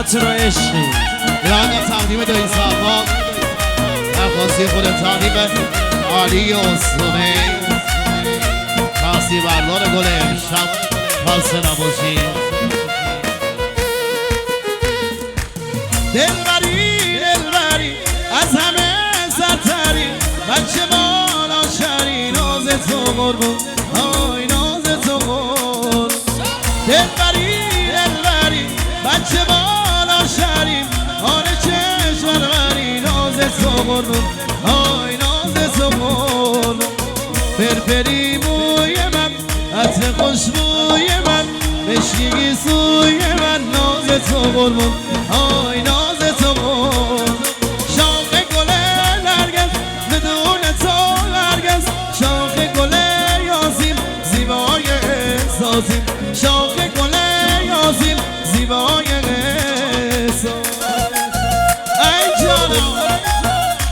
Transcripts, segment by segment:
همتون رو عشقی ایران تقدیم دایی سرما درخواستی خود تقدیم علی اسلومی تحصیل بردار گل امشب خسته نباشی دلبری دلبری از همه سرتری بچه مالا شری ناز تو قربون آی ناز تو قربون دلبری دلبری بچه مالا شری آن چشمروری ناز تو قربون آی ناز تو قربون فرفری موی من عطر خوشبوی من بشکیگی سوی من ناز تو قربون آی ناز تو قربون شاخ گل نرگس بدون تو نرگس شاخ گل یاسین زیبای احساسین شاخ گل یاسین زیبای احساس ای جانم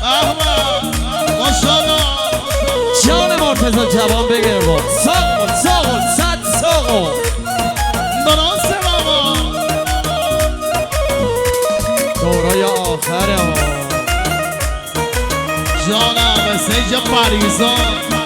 احمد ماشاءالله جان مرتضی جوان بگرد ساقل ساقل صد ساقل درسته بابا دورای آخره ها جانم مسیج پریزان